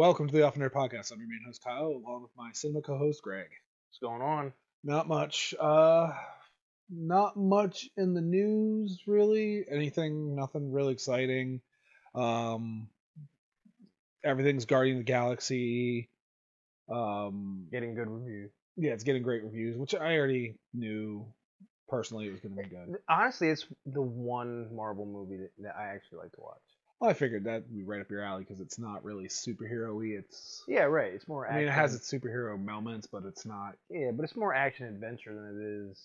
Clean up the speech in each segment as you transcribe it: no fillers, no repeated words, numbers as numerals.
Welcome to the Off Nerd Podcast. I'm your main host Kyle, along with my cinema co-host Greg. What's going on? Not much. Not much in the news really. Nothing really exciting. Um, everything's Guardian of the Galaxy. Getting good reviews. Yeah, it's getting great reviews, which I already knew personally it was going to be good. Honestly, it's the one Marvel movie that I actually like to watch. Well, I figured that'd be right up your alley because it's not really superhero-y. Yeah, right. It's more I action. mean, it has its superhero moments, but it's not. Yeah, but it's more action adventure than it is.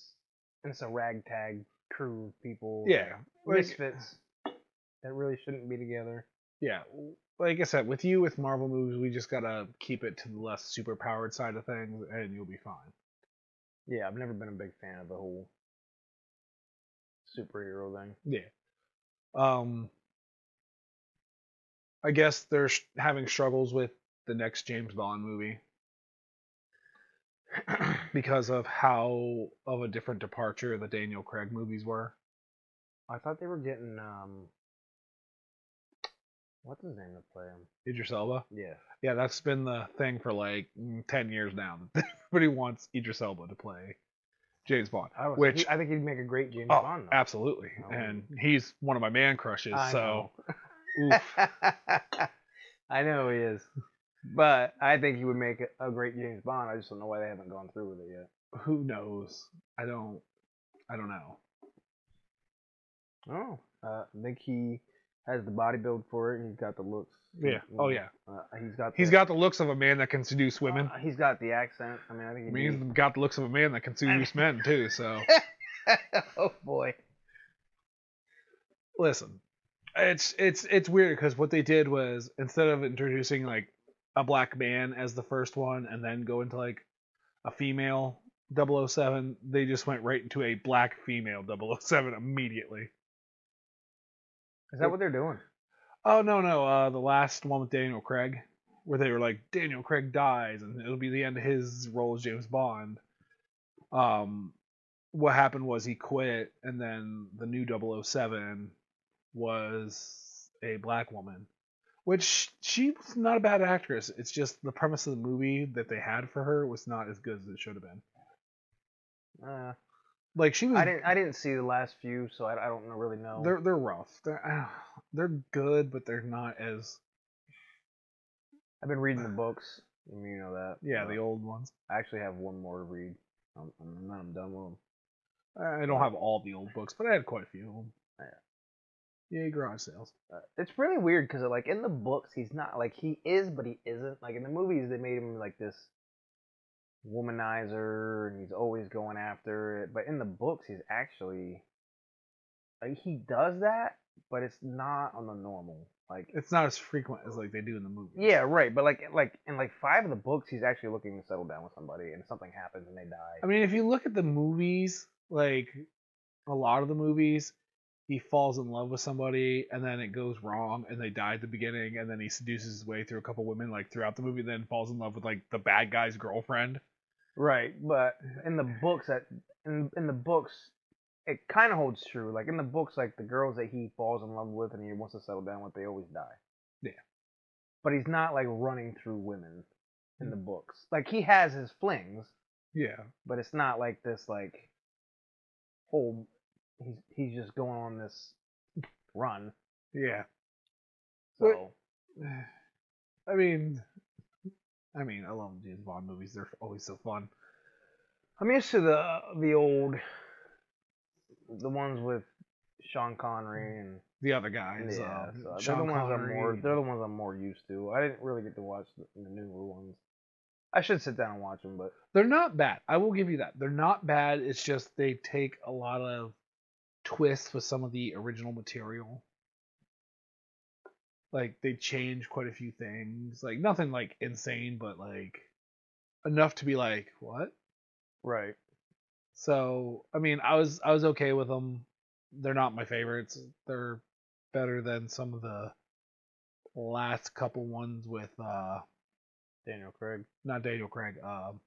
And it's a ragtag crew of people. Yeah, Misfits that really shouldn't be together. Yeah, like I said, with Marvel movies, we just gotta keep it to the less super powered side of things, and you'll be fine. Yeah, I've never been a big fan of the whole superhero thing. Yeah. I guess they're having struggles with the next James Bond movie because of how of a different departure the Daniel Craig movies were. I thought they were getting what's his name to play him? Idris Elba. Yeah. Yeah, that's been the thing for like 10 years now. Everybody wants Idris Elba to play James Bond, which I think he'd make a great James Bond. Though. Absolutely, and he's one of my man crushes. So, oof. I know he is, but I think he would make a great James Bond. I just don't know why they haven't gone through with it yet. Who knows? I don't know. Oh, I think he has the body build for it. And he's got the looks. Yeah. Oh yeah. He's got the looks of a man that can seduce women. He's got the accent. I mean, I think he's got the looks of a man that can seduce men too. So. Oh boy. Listen, it's weird because what they did was instead of introducing like a black man as the first one and then go into like a female 007, they just went right into a black female 007 immediately. Is that what they're doing? Oh no, the last one with Daniel Craig, where they were like Daniel Craig dies and it'll be the end of his role as James Bond. What happened was he quit, and then the new 007 was a black woman, which she was not a bad actress. It's just the premise of the movie that they had for her was not as good as it should have been. Like she was. I didn't see the last few, so I don't really know. They're rough. They're good, but they're not as. I've been reading the books. You know that. Yeah, the old ones. I actually have one more to read. I'm done with them. I don't have all the old books, but I had quite a few of them. Yeah. Yay, garage sales. It's really weird because like in the books he's not like he is, but he isn't. Like in the movies they made him like this womanizer and he's always going after it. But in the books he's actually like he does that, but it's not on the normal. Like it's not as frequent as like they do in the movies. Yeah, right. But like in like 5 of the books he's actually looking to settle down with somebody and something happens and they die. I mean, if you look at the movies, like a lot of the movies, he falls in love with somebody and then it goes wrong and they die at the beginning and then he seduces his way through a couple women like throughout the movie, then falls in love with like the bad guy's girlfriend. Right, but in the books in the books it kind of holds true. Like in the books, like the girls that he falls in love with and he wants to settle down with, they always die. Yeah, but he's not like running through women in the books. Like he has his flings. Yeah, but it's not like this like whole. He's just going on this run. Yeah. So, I mean, I love James Bond movies. They're always so fun. I'm used to the ones with Sean Connery and the other guys. Yeah, so they're the ones I'm more used to. I didn't really get to watch the newer ones. I should sit down and watch them, but they're not bad. I will give you that. They're not bad. It's just they take a lot of twists with some of the original material. Like they change quite a few things. Like nothing like insane, but like enough to be like, what? Right. So I mean, I was okay with them. They're not my favorites. They're better than some of the last couple ones with Daniel Craig. Not Daniel Craig. Oh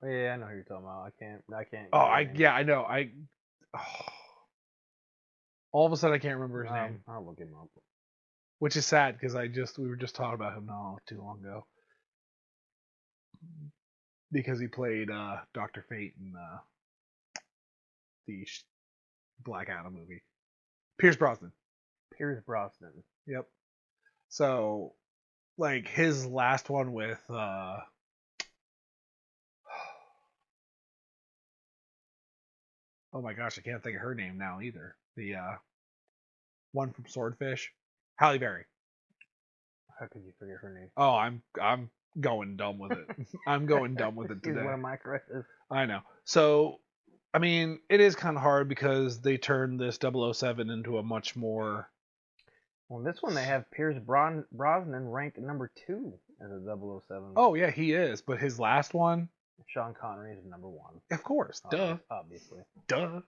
yeah, I know who you're talking about. I can't. Oh, I know. All of a sudden I can't remember his name. I'll look him up. which is sad because we were just talking about him not too long ago because he played Doctor Fate in the Black Adam movie. Pierce Brosnan. Pierce Brosnan. Yep. So, like his last one with oh my gosh, I can't think of her name now either. The one from Swordfish, Halle Berry. How could you forget her name? Oh, I'm going dumb with it. I'm going dumb with it today. She's one of my crushes. I know. So, I mean, it is kind of hard because they turned this 007 into a much more. Well, this one they have Pierce Brosnan ranked number 2 as a 007. Oh yeah, he is. But his last one, Sean Connery is number 1. of course, duh, Obviously. duh.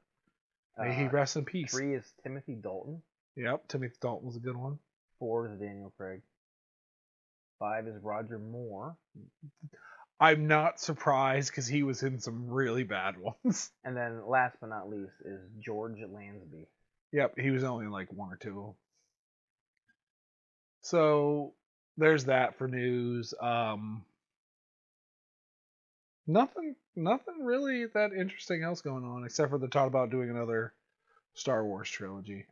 May he rest in peace. 3 is Timothy Dalton. Yep, Timothy Dalton was a good one. 4 is Daniel Craig. 5 is Roger Moore. I'm not surprised because he was in some really bad ones. And then last but not least is George Lansby. Yep, he was only in like 1 or 2. So there's that for news. Nothing really that interesting else going on except for the thought about doing another Star Wars trilogy.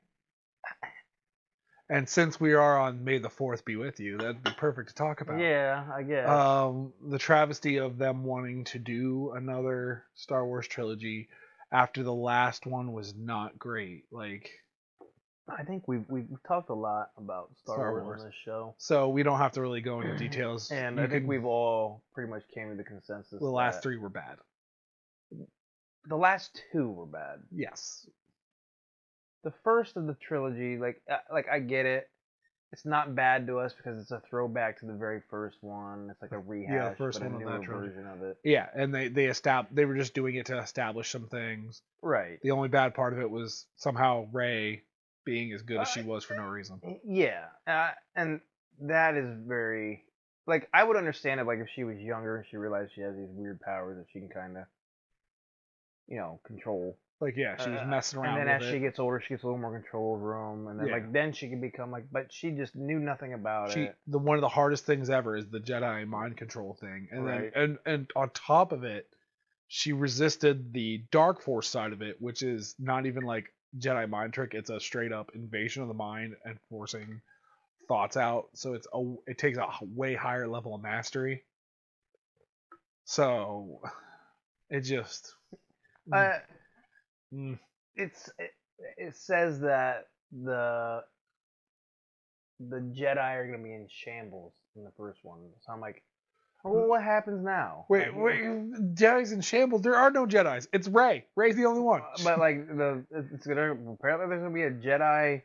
And since we are on May the 4th be with you, that'd be perfect to talk about. Yeah, I guess. The travesty of them wanting to do another Star Wars trilogy after the last one was not great. Like, I think we've talked a lot about Star Wars on this show. So we don't have to really go into details. And I think we've all pretty much came to the consensus. The last 3 were bad. The last 2 were bad. Yes. The first of the trilogy, like I get it. It's not bad to us because it's a throwback to the very first one. It's like a rehash, first but one a of that newer trilogy. version of it. Yeah, and they were just doing it to establish some things. Right. The only bad part of it was somehow Rey being as good as she was for no reason. Yeah, and that is very like I would understand it like if she was younger and she realized she has these weird powers that she can kind of, control. Like yeah, she was messing around. And then with as she gets older, she gets a little more control over them, and then then she can become like. But she just knew nothing about it. One of the hardest things ever is the Jedi mind control thing, and right. then and on top of it, she resisted the Dark Force side of it, which is not even like Jedi mind trick. It's a straight up invasion of the mind and forcing thoughts out. So it takes a way higher level of mastery. So it just. It says that the Jedi are gonna be in shambles in the first one. So I'm like, well, what happens now? Wait, Jedi's in shambles? There are no Jedis. It's Rey. Rey's the only one. But like it's gonna apparently there's gonna be a Jedi.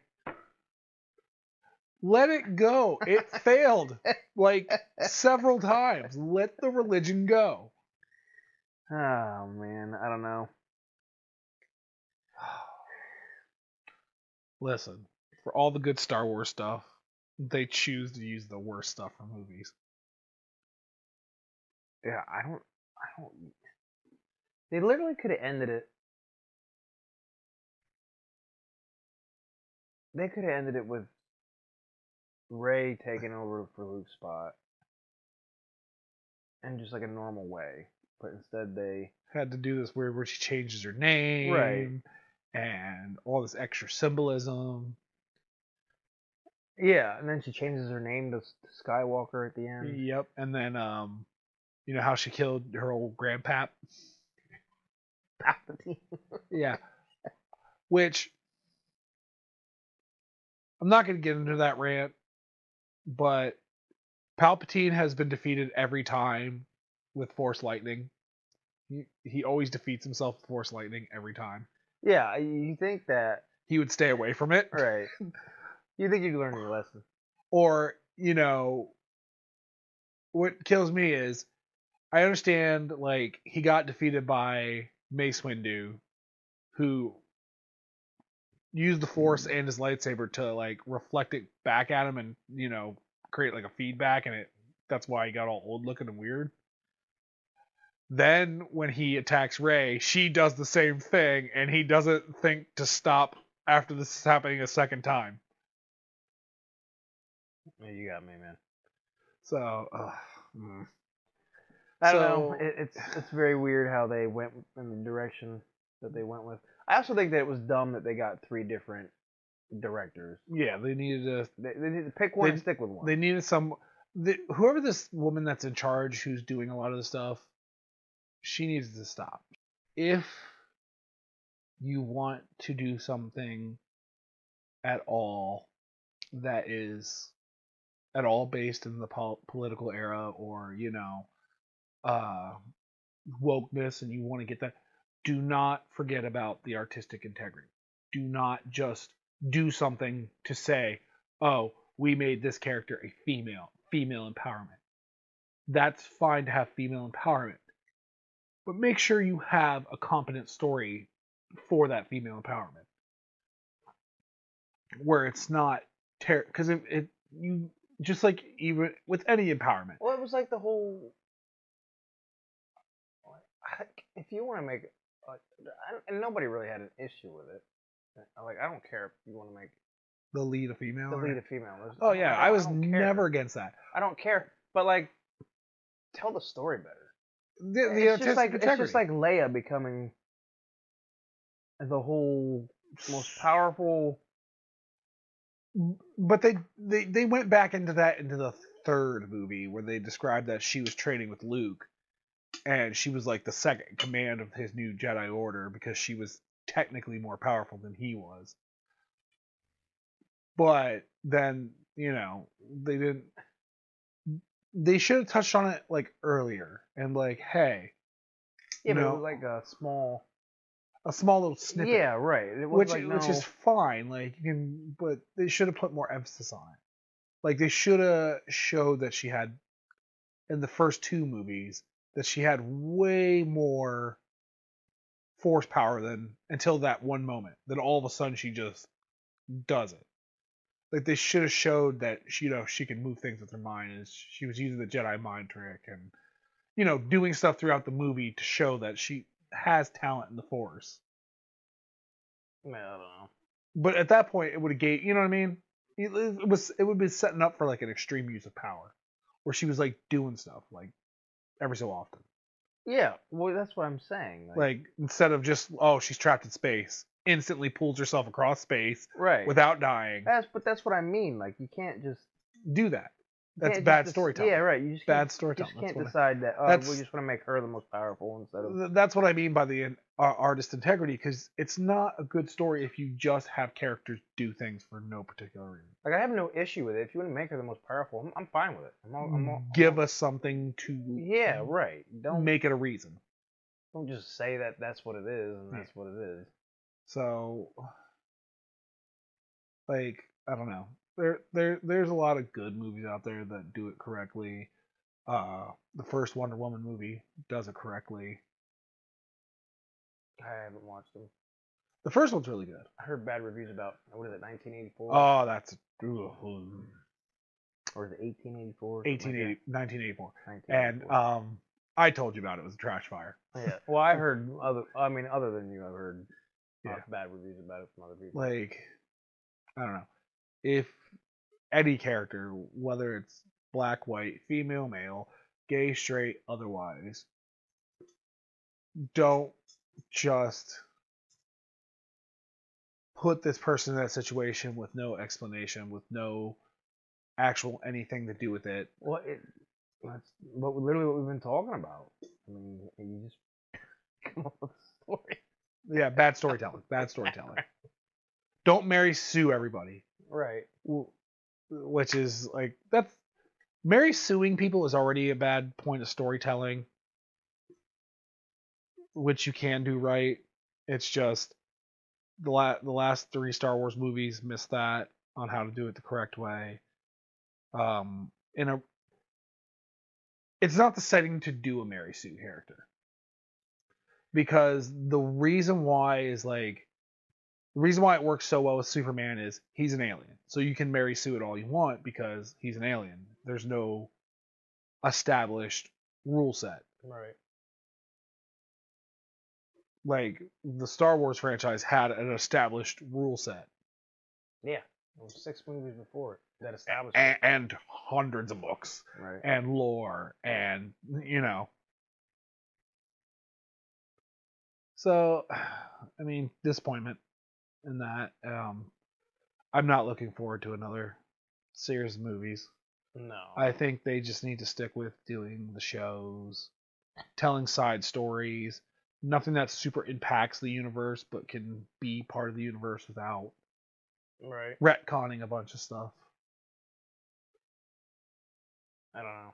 Let it go. It failed like several times. Let the religion go. Oh man, I don't know. Listen, for all the good Star Wars stuff, they choose to use the worst stuff from movies. Yeah, I don't. They literally could have ended it. They could have ended it with Rey taking over for Luke's spot, and just like a normal way. But instead, they had to do this weird where she changes her name, right? And all this extra symbolism. Yeah, and then she changes her name to Skywalker at the end. Yep, and then you know how she killed her old grandpap? Palpatine. Yeah. Which I'm not going to get into that rant, but Palpatine has been defeated every time with Force Lightning. He always defeats himself with Force Lightning every time. Yeah, you think that he would stay away from it. Right. You think you'd learn your lesson. Or, what kills me is I understand, like, he got defeated by Mace Windu, who used the Force and his lightsaber to, like, reflect it back at him and, create, like, a feedback, and that's why he got all old looking and weird. Then, when he attacks Rey, she does the same thing, and he doesn't think to stop after this is happening a second time. Yeah, you got me, man. So, mm. I don't know. So It's very weird how they went in the direction that they went with. I also think that it was dumb that they got 3 different directors. yeah, they needed to. They need to pick one They and stick with one. they needed some. Whoever this woman that's in charge, who's doing a lot of the stuff, she needs to stop. If you want to do something at all that is at all based in the political era, or uh, wokeness, and you want to get that, do not forget about the artistic integrity. Do not just do something to say, oh, we made this character a female empowerment. That's fine to have female empowerment, but make sure you have a competent story for that female empowerment where it's not because it you just like even with any empowerment. Well, it was like the whole. If you want to make, and nobody really had an issue with it. Like, I don't care if you want to make The lead a female. the lead a female. Oh yeah, I was don't never care. against that. I don't care, but like, tell the story better. The artistic It's integrity. just like Leia becoming the whole most powerful. But they went back into the third movie where they described that she was training with Luke, and she was like the second in command of his new Jedi Order because she was technically more powerful than he was. But then they didn't. They should have touched on it like earlier and like, hey, Yeah, but it was like a small little snippet. Yeah, right. It was which is fine. Like you can, but they should have put more emphasis on it. Like they should have showed that she had in the first 2 movies that she had way more force power than until that one moment. Then all of a sudden she just does it. Like they should have showed that she can move things with her mind, and she was using the Jedi mind trick and doing stuff throughout the movie to show that she has talent in the Force. I don't know. But at that point, it would have gave. You know what I mean? It would be setting up for like an extreme use of power, where she was like doing stuff like every so often. Yeah, well, that's what I'm saying. Like instead of just she's trapped in space, instantly pulls herself across space right without dying. That's what I mean. Like you can't just do that. That's bad storytelling. Yeah, right. You just bad storytelling. You just can't decide that we just want to make her the most powerful instead of. That's what I mean by the artist integrity, because it's not a good story if you just have characters do things for no particular reason. Like I have no issue with it. If you want to make her the most powerful, I'm fine with it. Give us something to. Yeah, right. Don't make it a reason. Don't just say that that's what it is and that's what it is. So, like, I don't know. There's a lot of good movies out there that do it correctly. The first Wonder Woman movie does it correctly. I haven't watched them. The first one's really good. I heard bad reviews about 1984. Oh, that's or is it 1884? 1984. And I told you about it. It was a trash fire. Yeah. Well, I heard other than you, I've heard bad reviews about it from other people. Like, I don't know. If any character, whether it's black, white, female, male, gay, straight, otherwise, don't just put this person in that situation with no explanation, with no actual anything to do with it. Well, that's literally what we've been talking about. I mean, you just come up with a story. Yeah, bad storytelling. Bad storytelling. Don't Mary Sue everybody. Right. Which is like that's Mary suing people is already a bad point of storytelling, which you can do right. It's just the last 3 Star Wars movies missed that on how to do it the correct way. It's not the setting to do a Mary Sue character, because the reason why it works so well with Superman is he's an alien, so you can Mary Sue it all you want because he's an alien. There's no established rule set. Right. Like the Star Wars franchise had an established rule set. Yeah. There was 6 movies before it that established and hundreds of books it. Right. and lore and So, I mean, disappointment in that. I'm not looking forward to another series of movies. No. I think they just need to stick with doing the shows, telling side stories, nothing that super impacts the universe, but can be part of the universe without Right. retconning a bunch of stuff. I don't know.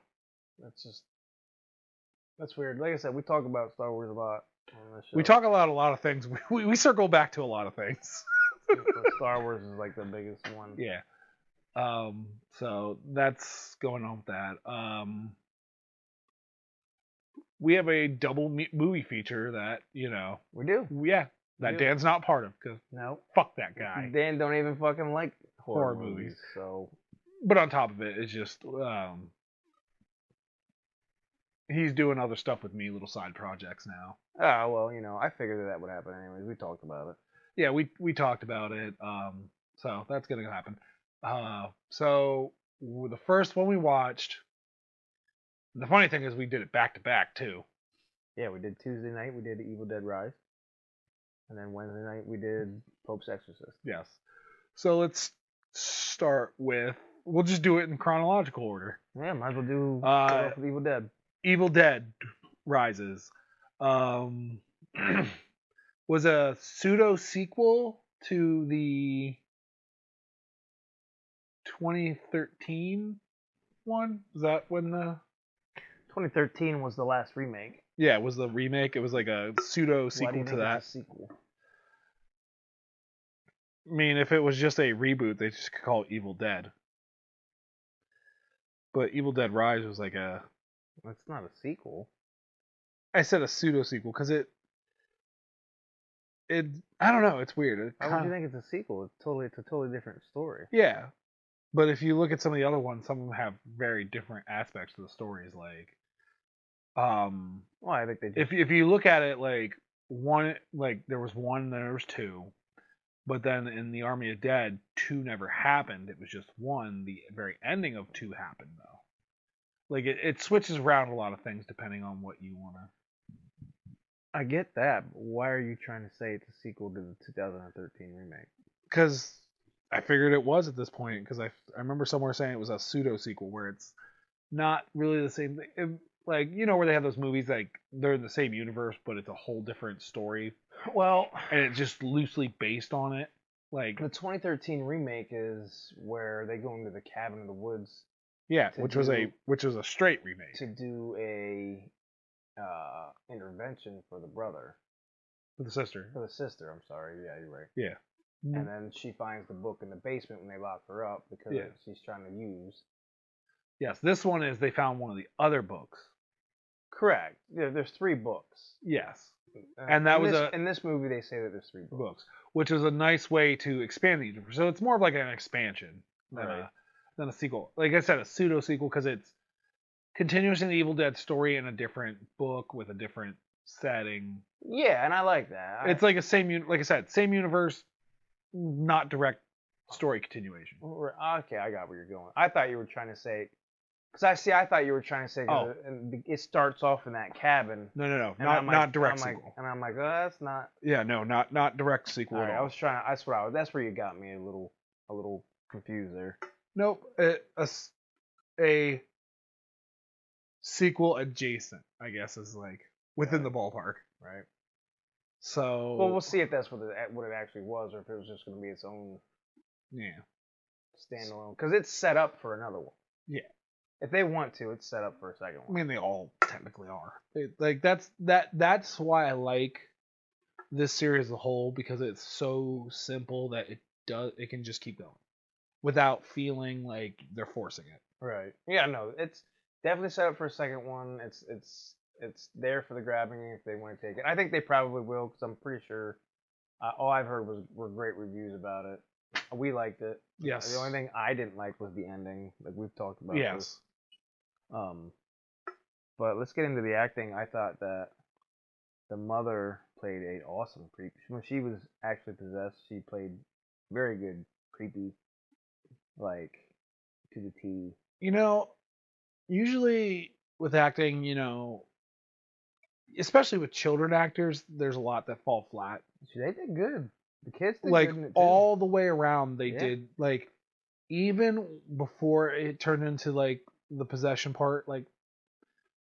That's weird. Like I said, we talk about Star Wars a lot on this show. We talk about a lot of things. We circle back to a lot of things. But Star Wars is like the biggest one. Yeah. So that's going on with that. We have a double movie feature that We do. that do. Dan's not part of because No. fuck that guy. Dan don't even fucking like horror Horror movies. movies. So. But on top of it, it's just he's doing other stuff with me, little side projects now. Oh well, I figured that would happen anyways. We talked about it. Yeah, we talked about it. So that's gonna happen. So the first one we watched. The funny thing is, we did it back to back too. Yeah, we did Tuesday night. We did Evil Dead Rise, and then Wednesday night we did Pope's Exorcist. Yes. So let's start with. We'll just do it in chronological order. Yeah, might as well do start off with Evil Dead. Evil Dead Rises was a pseudo sequel to the 2013 one. Was that when the 2013 was the last remake? Yeah, it was the remake. It was like a pseudo Why do sequel you to think that. it's a sequel? I mean, if it was just a reboot, they just could call it Evil Dead. But Evil Dead Rise was like a. It's not a sequel. I said a pseudo sequel because it. I don't know. It's weird. Why would you think it's a sequel? It's a totally different story. Yeah, but if you look at some of the other ones, some of them have very different aspects to the stories. Like, well, I think they. If you look at it like one, like there was one, then there was two, but then in the Army of Dead, two never happened. It was just one. The very ending of two happened though. Like it switches around a lot of things depending on what you wanna. I get that, but why are you trying to say it's a sequel to the 2013 remake? Because I figured it was at this point. Because I remember somewhere saying it was a pseudo sequel where it's not really the same thing. Like where they have those movies like they're in the same universe but it's a whole different story. Well, and it's just loosely based on it. Like the 2013 remake is where they go into the cabin in the woods. Yeah, which was a straight remake. To do a intervention for the brother. For the sister. For the sister, I'm sorry. Yeah, you're right. Yeah. And then she finds the book in the basement when they lock her up because she's trying to use. Yes, this one is they found one of the other books. Correct. Yeah, there's 3 books. Yes. And that was in this movie they say that there's 3 books, which was a nice way to expand the universe. So it's more of like an expansion than a sequel. Like I said, a pseudo sequel because it's continuing the Evil Dead story in a different book with a different setting. Yeah, and I like that. It's like like I said, same universe, not direct story continuation. Okay, I got where you're going. I thought you were trying to say. Because I thought you were trying to say it starts off in that cabin. No, not direct sequel. And I'm like, oh, that's not. Yeah, no, not direct sequel at all. I was trying. That's where you got me a little confused there. Nope, a sequel adjacent, I guess, is like within the ballpark, right? So. Well, we'll see if that's what it actually was, or if it was just going to be its own. Yeah. Standalone, because it's set up for another one. Yeah. If they want to, it's set up for a second one. I mean, they all technically are. That's why I like this series as a whole because it's so simple that it can just keep going without feeling like they're forcing it. Right. Yeah. No. It's definitely set up for a second one. It's there for the grabbing if they want to take it. I think they probably will because I'm pretty sure. All I've heard were great reviews about it. We liked it. Yes. The only thing I didn't like was the ending, like we've talked about. Yes. But let's get into the acting. I thought that the mother played an awesome creep. When she was actually possessed, she played very good creepy like to the T. You know, usually with acting, especially with children actors, there's a lot that fall flat. They did good. The kids did Like good in it too. all the way around, they Yeah. did. Like even before it turned into like the possession part, like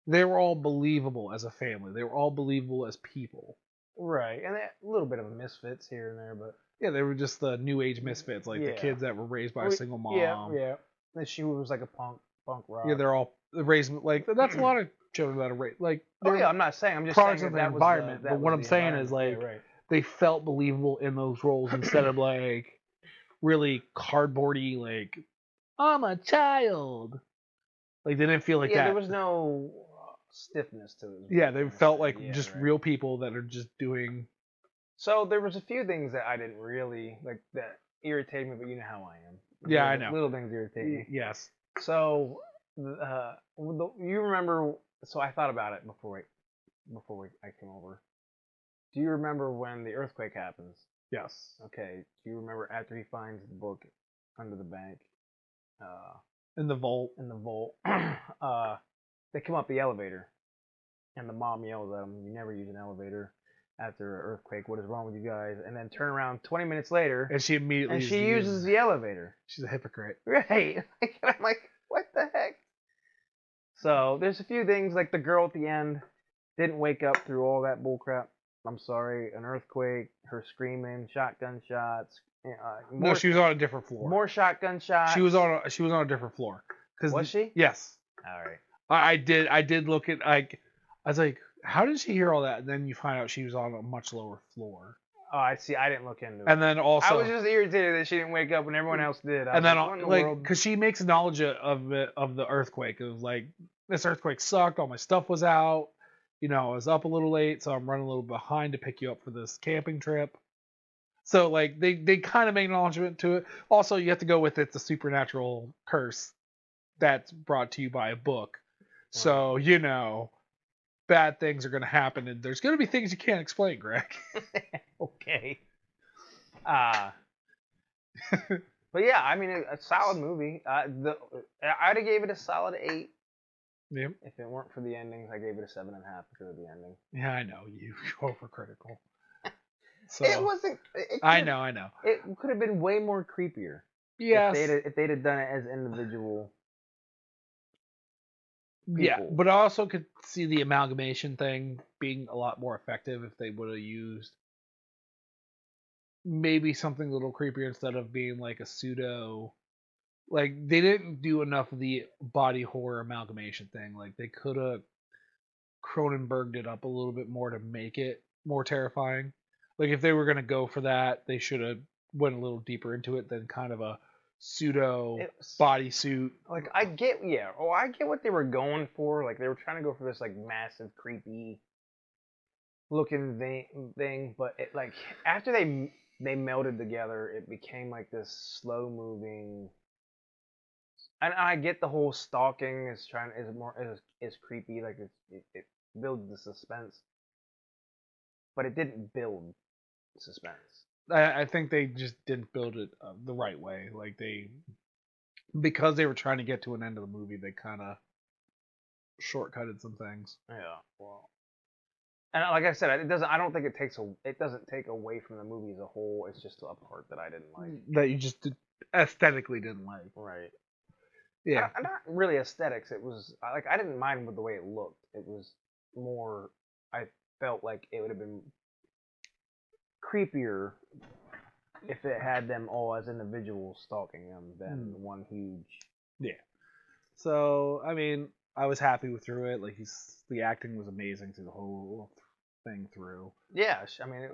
they were all believable as a family. They were all believable as people. Right, and a little bit of misfits here and there, but Yeah, they were just the new age misfits, like the Yeah. kids that were raised by a single mom. Yeah. And she was like a punk rock. Yeah, they're all raised like that's a lot of children that are raised like Oh they're yeah, I'm not saying. I'm just products saying of that their that was environment. the, But what I'm the saying is environment. like Yeah, right. they felt believable in those roles instead of like really cardboardy like I'm a child. Like they didn't feel like yeah, that. there was no stiffness to it. Yeah, they felt like Yeah, just right. real people that are just doing. So there was a few things that I didn't really like that irritated me, but you know how I am. Yeah, I know. Little things irritate me. Yes. So, you remember? So I thought about it before I came over. Do you remember when the earthquake happens? Yes. Okay. Do you remember after he finds the book under the bank, In the vault. in the vault? They come up the elevator, and the mom yells at them, "You never use an elevator after an earthquake. What is wrong with you guys?" And then turn around 20 minutes later, And she immediately and she uses the elevator. She's a hypocrite. Right. And I'm like, what the heck? So there's a few things like the girl at the end didn't wake up through all that bullcrap. I'm sorry, an earthquake, her screaming, shotgun shots. No, she was on a different floor. More shotgun shots. She was on a different floor. Was she? Yes. All right. I did look at like I was like, how did she hear all that? And then you find out she was on a much lower floor. Oh, I see. I didn't look into it. And then also I was just irritated that she didn't wake up when everyone else did. and then what in the like world? because she makes knowledge of the earthquake. It was like this earthquake sucked. All my stuff was out. I was up a little late, so I'm running a little behind to pick you up for this camping trip. So like they kind of make acknowledgement to it. Also, you have to go with it's a supernatural curse that's brought to you by a book. So bad things are going to happen, and there's going to be things you can't explain, Greg. Okay. But yeah, I mean, a solid movie. I'd have gave it a solid 8. Yeah. If it weren't for the endings, I gave it a 7.5 because of the ending. Yeah, I know you overcritical. So It wasn't. I know. It could have been way more creepier. Yes. If they'd have done it as individual. Yeah, people. but I also could see the amalgamation thing being a lot more effective if they would have used maybe something a little creepier instead of being like a pseudo. Like they didn't do enough of the body horror amalgamation thing. Like they could have Cronenberged it up a little bit more to make it more terrifying. Like if they were gonna go for that, they should have went a little deeper into it than kind of a pseudo bodysuit. Like I get what they were going for. Like they were trying to go for this like massive creepy looking thing, but it like after they melded together, it became like this slow moving. And I get the whole stalking is creepy, like it builds the suspense, but it didn't build suspense. I think they just didn't build it the right way. Like because they were trying to get to an end of the movie, they kind of shortcutted some things. Yeah, well, and like I said, it doesn't. I don't think it doesn't take away from the movie as a whole. It's just a part that I didn't like. That you just aesthetically didn't like. Right. Yeah. Not really aesthetics. It was like I didn't mind with the way it looked. It was more. I felt like it would have been creepier if it had them all as individuals stalking them than one huge. Yeah. So I mean, I was happy with through it. Like the acting was amazing through the whole thing through. Yeah, I mean,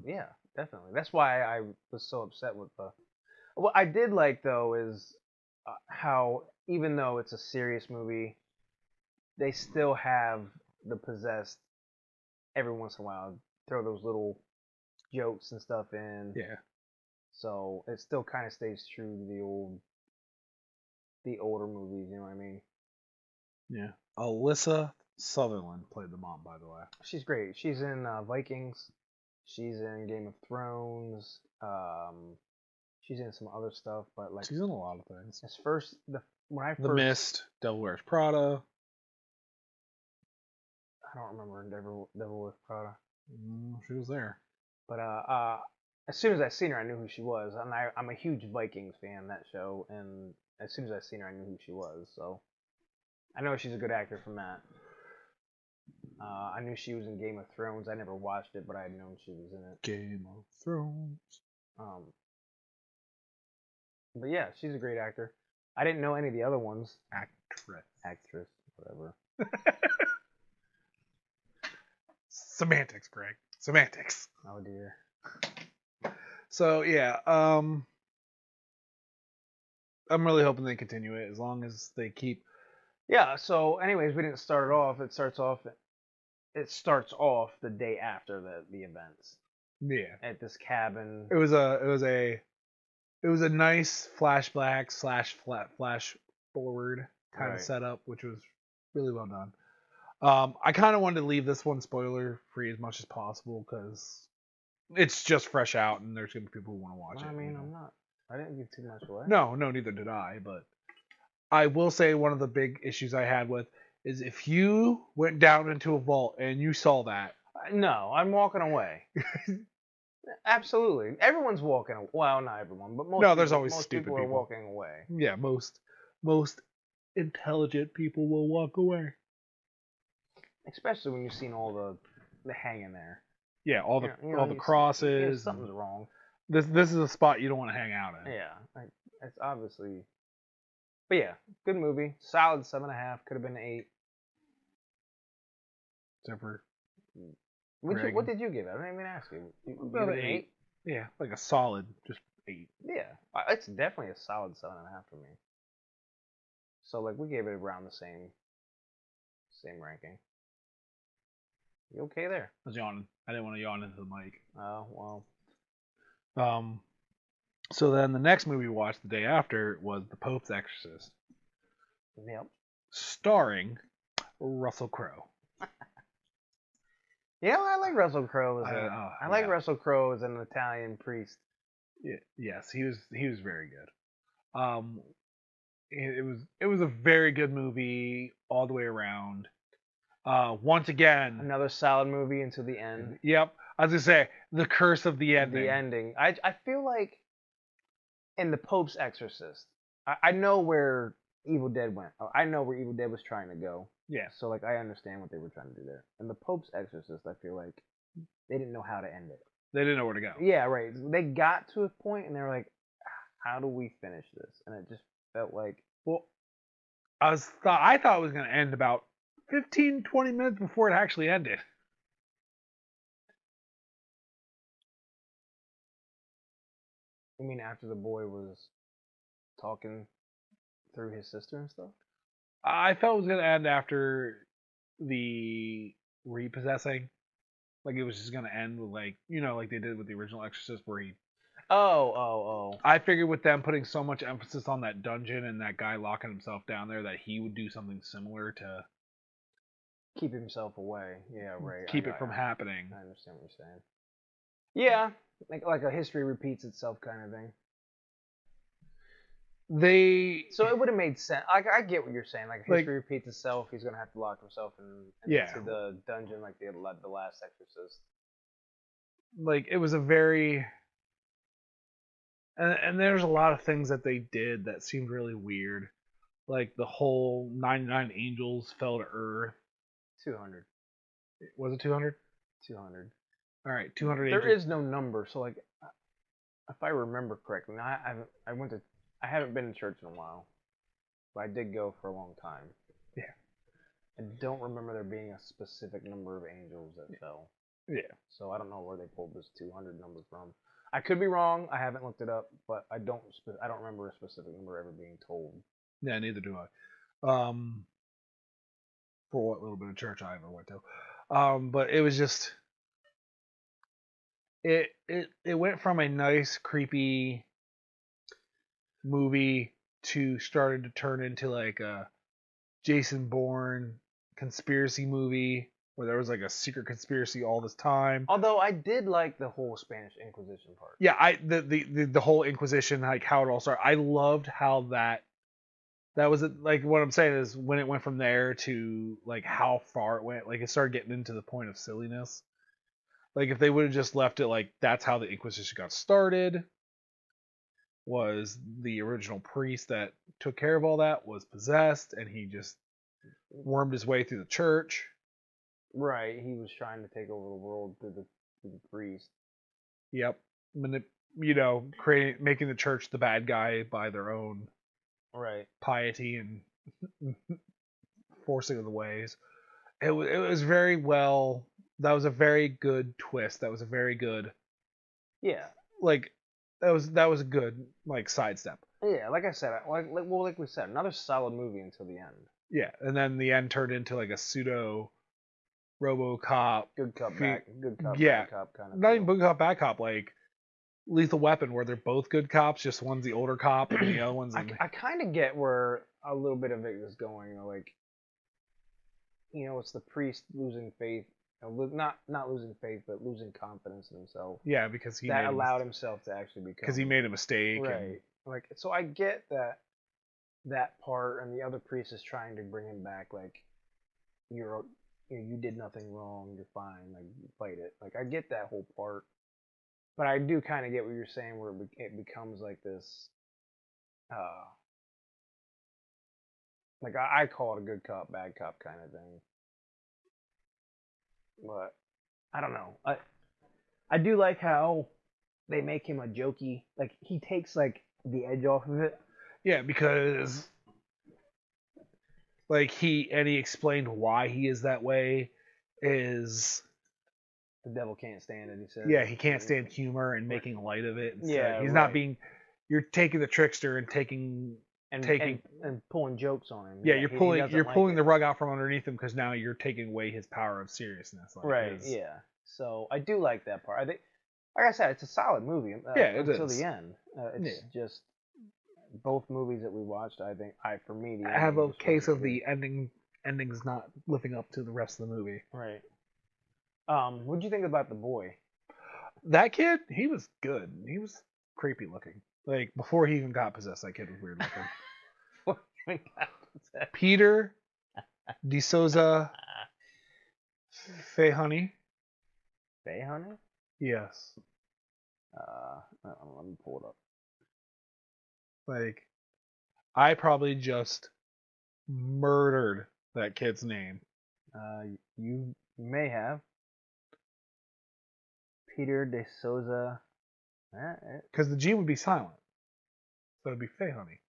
yeah, definitely. That's why I was so upset with the. What I did like though is how even though it's a serious movie, they still have the possessed every once in a while throw those little jokes and stuff in. Yeah. So it still kind of stays true to the older movies. You know what I mean? Yeah. Alyssa Sutherland played the mom, by the way. She's great. She's in Vikings. She's in Game of Thrones. She's in some other stuff, but like She's in a lot of things. it's first when I The first Mist, Devil Wears Prada. I don't remember Devil Wears Prada, She was there. but as soon as I seen her, I knew who she was, and I'm a huge Vikings fan that show, and as soon as I seen her, I knew who she was. So I know she's a good actor from that. I knew she was in Game of Thrones. I never watched it, but I had known she was in it. Game of Thrones. But yeah, she's a great actor. I didn't know any of the other ones. Actress. Whatever. Semantics, Greg. Semantics. Oh dear. So yeah, I'm really hoping they continue it as long as they keep. Yeah. So, anyways, we didn't start it off. It starts off the day after the events Yeah. at this cabin. It was a nice flashback / flash forward kind of Right. setup, which was really well done. I kind of wanted to leave this one spoiler free as much as possible because it's just fresh out and there's gonna be people who want to watch Well, it. I mean, you know? I didn't give too much away. No, neither did I. But I will say one of the big issues I had with is if you went down into a vault and you saw that. No, I'm walking away. Absolutely, everyone's walking. Well, not everyone, but most. No, there's people, always most stupid people are people. walking away. Yeah, most intelligent people will walk away. Especially when you've seen all the hanging there. Yeah, all the crosses. Something's wrong. This is a spot you don't want to hang out in. Yeah, it's obviously. But yeah, good movie. Solid 7.5. Could have been 8. Except for What did you give it? I didn't even ask you. You about give it an an 8? Yeah, like a solid, just 8. Yeah, it's definitely a solid 7.5 for me. So like we gave it around the same ranking. You okay there? I was yawning. I didn't want to yawn into the mic. Oh well. So then the next movie we watched the day after was The Pope's Exorcist, Yep. starring Russell Crowe. Yeah, I like Russell Crowe I like yeah. Russell Crowe as an Italian priest. Yeah, yes, he was very good. It was a very good movie all the way around. Once again, Another solid movie until the end. Yep, I was gonna say the curse of the ending. The ending. I feel like in The Pope's Exorcist, I know where Evil Dead went. I know where Evil Dead was trying to go. Yeah. So like I understand what they were trying to do there. And The Pope's Exorcist, I feel like they didn't know how to end it. They didn't know where to go. Yeah, right. They got to a point and they were like, how do we finish this? And it just felt like, well, I thought it was gonna end about 15, 20 minutes before it actually ended. You mean after the boy was talking through his sister and stuff? I felt it was gonna end after the repossessing. Like it was just gonna end with like like they did with the original Exorcist where he. Oh. I figured with them putting so much emphasis on that dungeon and that guy locking himself down there that he would do something similar to keep himself away. Yeah, right. Keep it from happening. I understand what you're saying. Yeah, like a history repeats itself kind of thing. So it would have made sense. I get what you're saying. Like history repeats itself. He's gonna have to lock himself into the dungeon like the last Exorcist. Like it was a very and there's a lot of things that they did that seemed really weird. Like the whole 99 angels fell to earth. 200. Was it 200? 200. All right, 200 There angels. is no number. So like, if I remember correctly, now I haven't been to church in a while, but I did go for a long time. Yeah. I don't remember there being a specific number of angels that fell. Yeah. So I don't know where they pulled this 200 number from. I could be wrong. I haven't looked it up, but I don't remember a specific number ever being told. Yeah, neither do I. For what little bit of church I ever went to. But it was just it went from a nice creepy movie to started to turn into like a Jason Bourne conspiracy movie where there was like a secret conspiracy all this time. Although I did like the whole Spanish Inquisition part. Yeah, the whole Inquisition, like how it all started. I loved how that was like what I'm saying is when it went from there to like how far it went. Like it started getting into the point of silliness. Like if they would have just left it like that's how the Inquisition got started, was the original priest that took care of all that was possessed and he just wormed his way through the church. Right, he was trying to take over the world through the priest. Yep, making the church the bad guy by their own right piety and forcing of the ways. It was very well. That was a very good twist. That was a very good. Yeah. Like that was a good like sidestep. Yeah, like I said, like we said, another solid movie until the end. Yeah, and then the end turned into like a pseudo RoboCop, good cop, bad cop kind of. Not even good cop, bad cop, like Lethal Weapon, where they're both good cops, just one's the older cop and the other one's. I kind of get where a little bit of it is going, like, it's the priest losing faith, not losing faith, but losing confidence in himself. Yeah, because he allowed himself to actually become. Because he made a mistake. Right. And, like, so I get that part, and the other priest is trying to bring him back, like, you did nothing wrong, you're fine, like, you fight it. Like, I get that whole part. But I do kind of get what you're saying, where it becomes like this, like I call it a good cop, bad cop kind of thing. But I don't know. I do like how they make him a jokey, like he takes like the edge off of it. Yeah, because like he explained why he is that way is. The devil can't stand it, he said. Yeah, he can't stand humor and making light of it. Yeah, he's not being. You're taking the trickster and taking and pulling jokes on him. Yeah, you're pulling the rug out from underneath him because now you're taking away his power of seriousness. Like right. Yeah. So I do like that part. I think, like I said, it's a solid movie. Until the end. It's just both movies that we watched. I think for me, I have a case of the ending's not living up to the rest of the movie. Right. What'd you think about the boy? That kid, he was good. He was creepy looking. Like before he even got possessed, that kid was weird looking. Peter De Souza Faye Honey. Faye Honey? Yes. Let me pull it up. Like, I probably just murdered that kid's name. You may have. Peter De Souza. Because the G would be silent. So it'd be Faye Honey.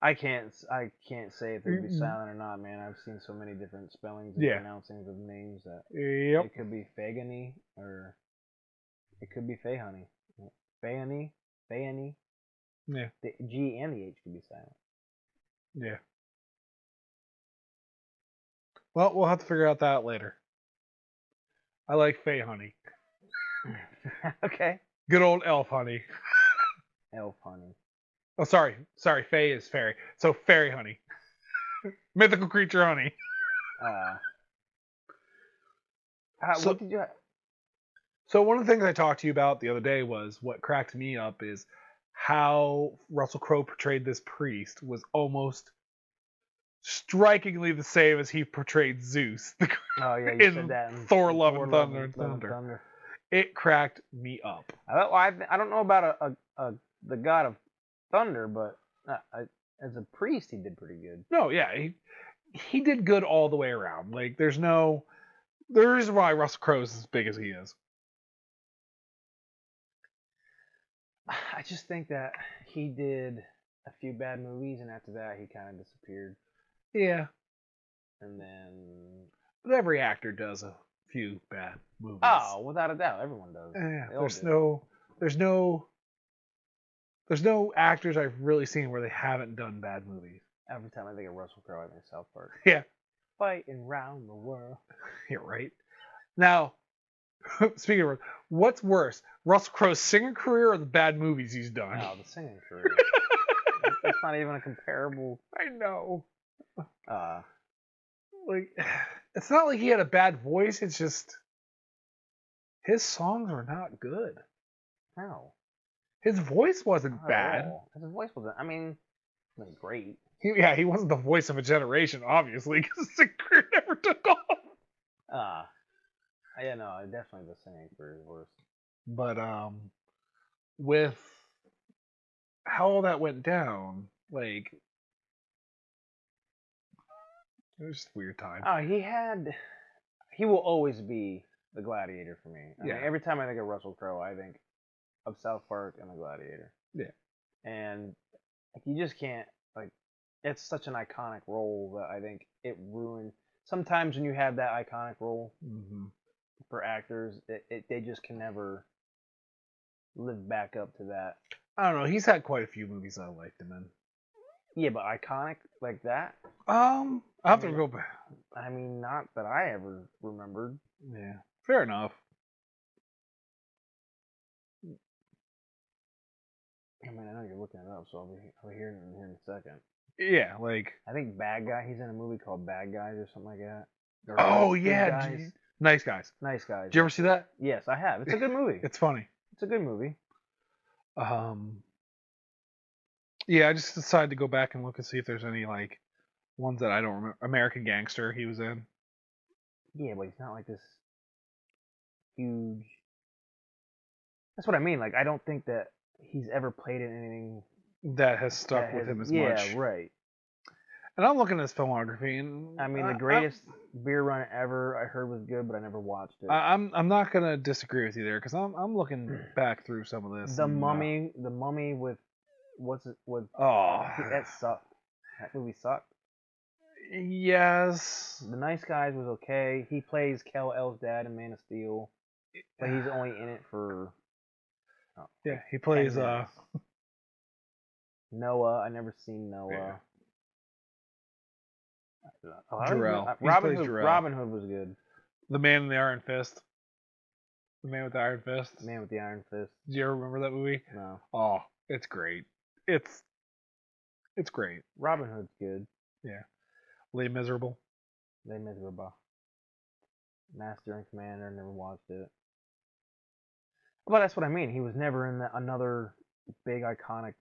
I can't say if it'd be silent or not, man. I've seen so many different spellings and pronouncings of names that it could be Fagany or it could be Faye Honey. Fayany. Yeah. The G and the H could be silent. Yeah. Well, we'll have to figure out that later. I like Faye Honey. Okay. Good old Elf Honey. Elf Honey. Oh, sorry. Faye is fairy. So fairy honey. Mythical creature honey. What did you have? So one of the things I talked to you about the other day was what cracked me up is how Russell Crowe portrayed this priest was almost strikingly the same as he portrayed Zeus. Oh yeah, you said that in Thor: Love and Thunder. It cracked me up. I don't know about the god of thunder, but as a priest, he did pretty good. No, yeah, he did good all the way around. Like there's why Russell Crowe is as big as he is. I just think that he did a few bad movies, and after that, he kind of disappeared. Yeah. And then... But every actor does a few bad movies. Oh, without a doubt. Everyone does. Yeah. There's no actors I've really seen where they haven't done bad movies. Every time I think of Russell Crowe, I think of South Park. Yeah. Fighting round the world. You're right. Now, speaking of, what's worse, Russell Crowe's singing career or the bad movies he's done? Oh, the singing career. That's not even a comparable. I know. It's not like he had a bad voice. It's just his songs are not good. No, His voice wasn't not at bad. all. His voice wasn't. I mean, it was great. He wasn't the voice of a generation, obviously, because his career never took off. Yeah, no, definitely the singing for his worst. But with how all that went down, like it was just a weird time. Oh, he will always be the Gladiator for me. I mean, Yeah. every time I think of Russell Crowe, I think of South Park and the Gladiator. Yeah. And like, you just can't, like, it's such an iconic role that I think it ruined. Sometimes when you have that iconic role Mm-hmm. for actors, they just can never live back up to that. I don't know. He's had quite a few movies I liked him in. Yeah, but iconic like that? I'll have to go back. I mean, not that I ever remembered. Yeah, fair enough. I mean, I know you're looking it up, so I'll be hearing it here in a second. Yeah, like. I think Bad Guy. He's in a movie called Bad Guys or something like that. Or Oh Good yeah, Guys. Nice Guys. Nice Guys. Did you ever see that? Yes, I have. It's a good movie. It's funny. It's a good movie. Yeah, I just decided to go back and look and see if there's any like ones that I don't remember. American Gangster, he was in. Yeah, but he's not like this huge. That's what I mean. Like, I don't think that he's ever played in anything That has stuck with him as much. Yeah, right. And I'm looking at his filmography, and I mean, the greatest beer run ever I heard was good, but I never watched it. I'm not gonna disagree with you there because I'm looking back through some of this. The Mummy with that sucked. That movie sucked. Yes. The Nice Guys was okay. He plays Kal-El's dad in Man of Steel, but he's only in it for. Yeah, he plays Noah. I never seen Noah. Yeah. Jor-El. Jor-El. Robin Hood was good. The Man in the Iron Fist. The Man with the Iron Fist. Man with the Iron Fist. Do you ever remember that movie? No. Oh, it's great. It's great. Robin Hood's good. Yeah. Les Miserable. Les Miserable. Master and Commander. Never watched it. But that's what I mean. He was never in another big iconic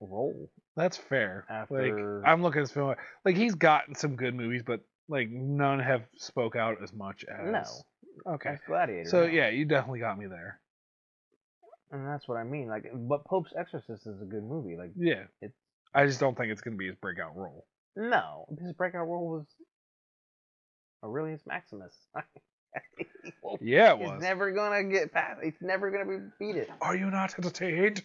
role. That's fair. After... Like I'm looking at his film. Like he's gotten some good movies, but like none have spoke out as much as. No. Okay. As Gladiator. So no. yeah, you definitely got me there. And that's what I mean. Like, but Pope's Exorcist is a good movie. Like, yeah. I just don't think it's gonna be his breakout role. No, his breakout role was Aurelius Maximus. Yeah, it was. He's never gonna get past. He's never gonna be defeated. Are you not entertained?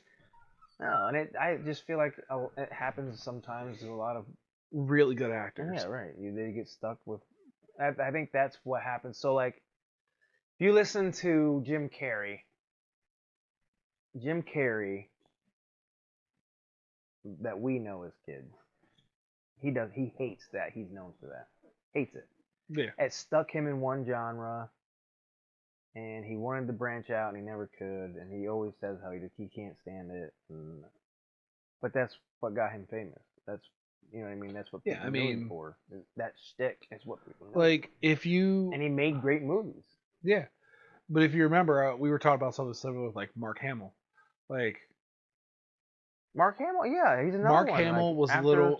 No, and I just feel like it happens sometimes to a lot of really good actors. Yeah, right. They get stuck with. I think that's what happens. So like, if you listen to Jim Carrey that we know as kids, he hates that. He's known for that. Hates it. Yeah. It stuck him in one genre, and he wanted to branch out, and he never could. And he always says how he can't stand it. But that's what got him famous. That's you know what I mean. That's what people know him for. That shtick is what people know. Like if you and he made great movies. Yeah, but if you remember, we were talking about something similar with like Mark Hamill. Like Mark Hamill, yeah, he's another Mark one. Hamill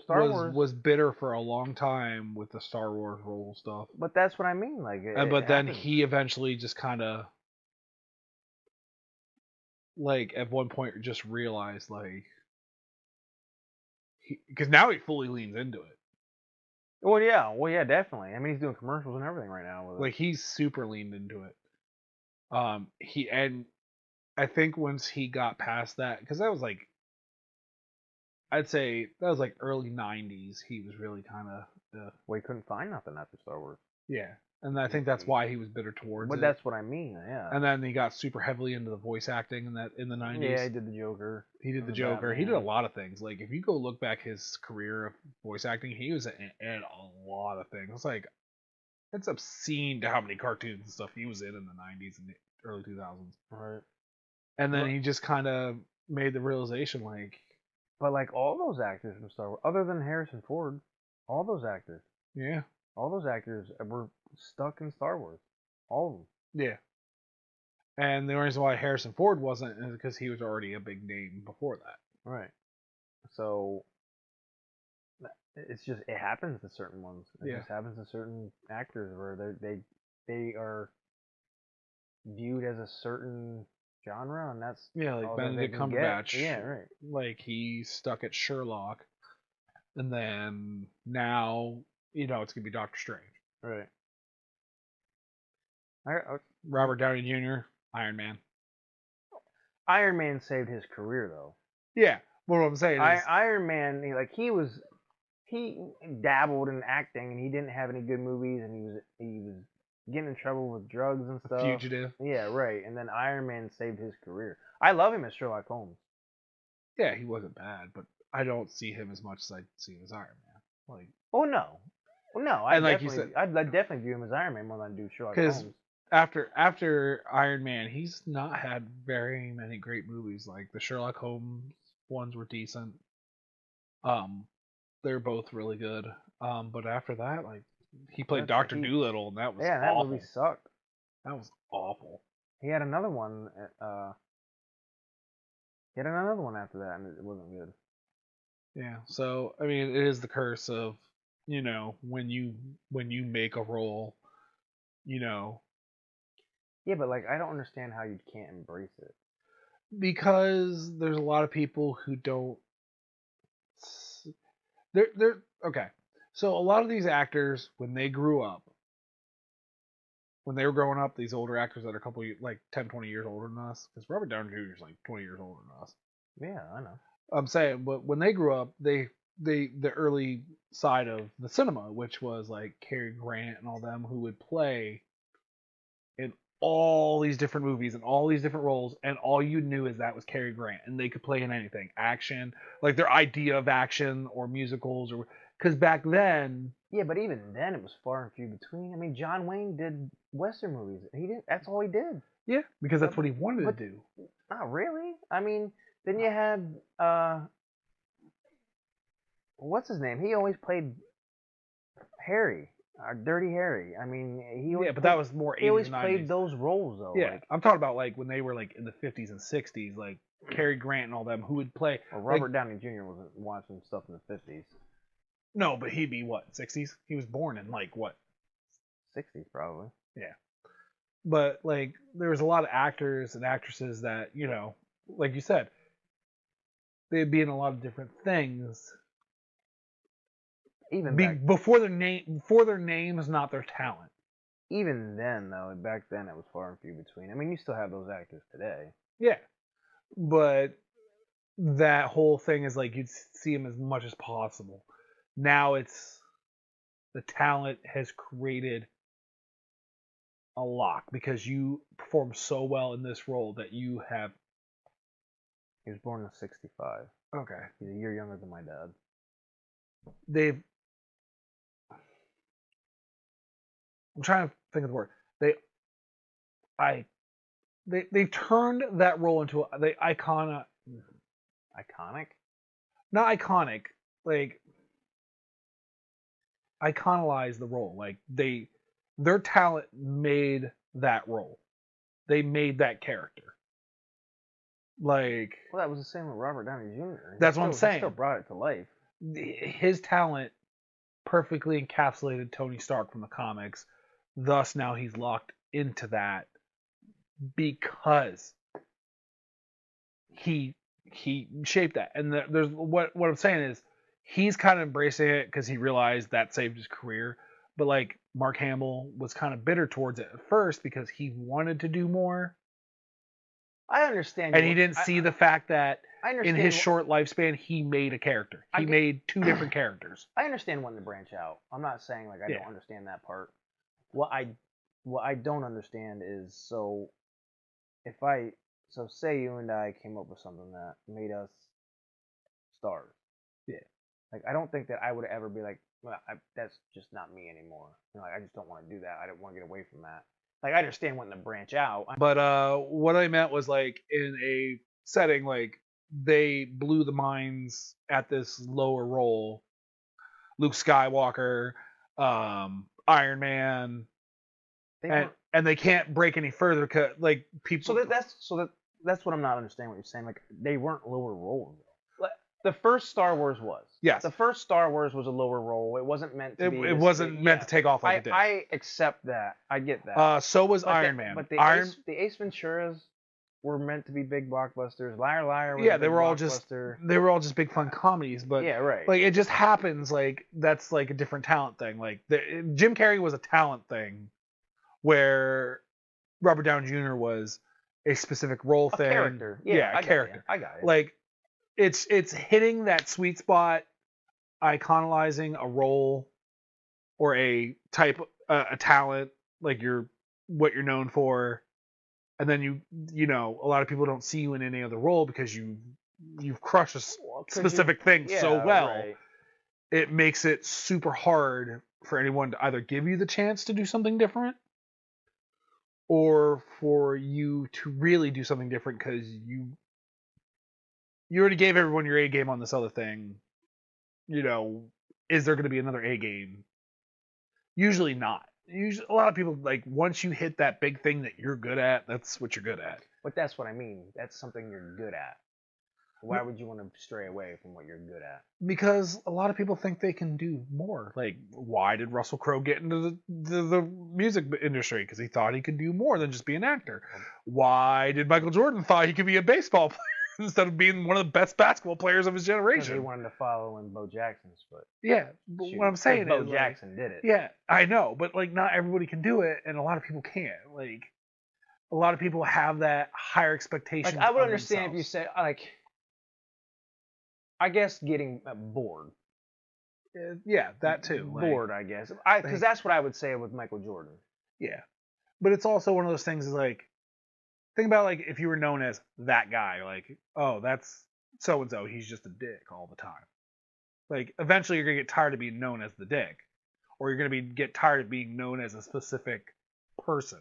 Like, was bitter for a long time with the Star Wars role stuff. But that's what I mean. Like, but then he eventually just kind of like at one point just realized like because now he fully leans into it. Well, yeah, definitely. I mean, he's doing commercials and everything right now. With like he's super leaned into it. I think once he got past that, because that was like, I'd say that was like early '90s. He was really kind of. Well, he couldn't find nothing after Star Wars. Yeah, and I think that's why he was bitter towards it. But that's what I mean. Yeah. And then he got super heavily into the voice acting in the '90s. Yeah, he did the Joker. He did the Joker. Batman. He did a lot of things. Like if you go look back his career of voice acting, he was in a lot of things. It's like it's obscene to how many cartoons and stuff he was in the '90s and the early 2000s. Right. And then he just kind of made the realization, like. But like all those actors from Star Wars, other than Harrison Ford, all those actors. Yeah. All those actors were stuck in Star Wars. All of them. Yeah. And the only reason why Harrison Ford wasn't is because he was already a big name before that. Right. So it's just it happens to certain ones. It Yeah. just happens to certain actors where they are viewed as a certain genre, and that's Yeah, like all that they Benedict can get. Cumberbatch. Yeah, right. Like he stuck at Sherlock, and then now it's gonna be Doctor Strange. Right. Robert Downey Jr. Iron Man. Iron Man saved his career though. Yeah, what I'm saying is Iron Man, he dabbled in acting and he didn't have any good movies and he was getting in trouble with drugs and stuff. Fugitive. Yeah, right. And then Iron Man saved his career. I love him as Sherlock Holmes. Yeah, he wasn't bad, but I don't see him as much as I see him as Iron Man. Like, oh no, and like you said, I'd definitely view him as Iron Man more than I do Sherlock Holmes. After Iron Man, he's not had very many great movies. Like the Sherlock Holmes ones were decent. They're both really good. But after that, like he played Doctor Dolittle, and that was that awful. movie sucked. That was awful. He had another one. He had another one after that, and it wasn't good. Yeah. So I mean, it is the curse of when you make a role, Yeah, but like I don't understand how you can't embrace it. Because there's a lot of people who don't. They're okay. So a lot of these actors, when they grew up, when they were growing up, these older actors that are a couple like 10, 20 years older than us, because Robert Downey Jr. is like 20 years older than us. Yeah, I know. I'm saying, but when they grew up, the early side of the cinema, which was like Cary Grant and all them, who would play in all these different movies and all these different roles, and all you knew is that was Cary Grant, and they could play in anything, action, like their idea of action or musicals, or because back then. Yeah, but even then it was far and few between. I mean, John Wayne did Western movies. He did. That's all he did. Yeah, because that's what he wanted to do. Not really. I mean, then you had what's his name? He always played Harry. Dirty Harry. I mean, but that was more 80s. He always played those roles though. Yeah, I'm talking about like when they were like in the 50s and 60s, like Cary Grant and all them, who would play. Well, Robert Downey Jr. wasn't watching stuff in the 50s. No, but he'd be what, 60s? He was born in like what? 60s probably. Yeah. But like there was a lot of actors and actresses that, like you said, they'd be in a lot of different things. Even before their name is not their talent. Even then though, back then it was far and few between. I mean, you still have those actors today. Yeah. But that whole thing is like you'd see them as much as possible. Now it's the talent has created a lock because you perform so well in this role that you have. He was born in '65. Okay. He's a year younger than my dad. I'm trying to think of the word. They turned that role into iconic. Not iconic. Like iconized the role. Like their talent made that role. They made that character. Like, well, that was the same with Robert Downey Jr. That's what I'm saying. He still brought it to life. His talent perfectly encapsulated Tony Stark from the comics. Thus, now he's locked into that because he shaped that. And there's what I'm saying is he's kind of embracing it because he realized that saved his career. But like Mark Hamill was kind of bitter towards it at first because he wanted to do more. I understand. And he didn't see the fact that in his short lifespan, he made a character. He made two different characters. I understand wanting to branch out. I'm not saying like I don't understand that part. What I don't understand is so say you and I came up with something that made us stars. Yeah. Like I don't think that I would ever be like, well, that's just not me anymore. Like I just don't want to do that. I don't want to get away from that. Like I understand wanting to branch out. But what I meant was like in a setting like they blew the minds at this lower role. Luke Skywalker, Iron Man, They and weren't. and they can't break any further because like people. That's what I'm not understanding what you're saying. Like they weren't lower roles. Like, the first Star Wars was. Yes. The first Star Wars was a lower role. It wasn't meant to It, be. it wasn't meant to take off like it did. I accept that. I get that. So was But Iron Man. But the Ace Venturas were meant to be big blockbusters. Liar Liar was a big they were all just big fun comedies, but yeah, right. like it just happens like that's like a different talent thing. Like Jim Carrey was a talent thing, where Robert Downey Jr. was a specific role thing. Character. Yeah, a character. I got it. Like it's hitting that sweet spot, iconizing a role or a type, a talent, like what you're known for, and then you know a lot of people don't see you in any other role because you've crushed a specific thing so well. Right. It makes it super hard for anyone to either give you the chance to do something different, or for you to really do something different because you already gave everyone your A game on this other thing. You know, is there going to be another A game? Usually not. Usually, a lot of people, like, once you hit that big thing that you're good at, that's what you're good at. But that's what I mean. That's something you're good at. Why would you want to stray away from what you're good at? Because a lot of people think they can do more. Like, why did Russell Crowe get into the music industry? Because he thought he could do more than just be an actor. Why did Michael Jordan thought he could be a baseball player instead of being one of the best basketball players of his generation? Because he wanted to follow in Bo Jackson's foot. Yeah, but what I'm saying is, Bo Jackson did it. Yeah, I know, but like not everybody can do it, and a lot of people can't. Like, a lot of people have that higher expectation. Like, I would understand if you said, like, I guess getting bored. Yeah, that too. Bored, like, I guess. Because that's what I would say with Michael Jordan. Yeah, but it's also one of those things. Is like, think about like if you were known as that guy, like, oh, that's so and so. He's just a dick all the time. Like, eventually you're gonna get tired of being known as the dick, or you're gonna get tired of being known as a specific person.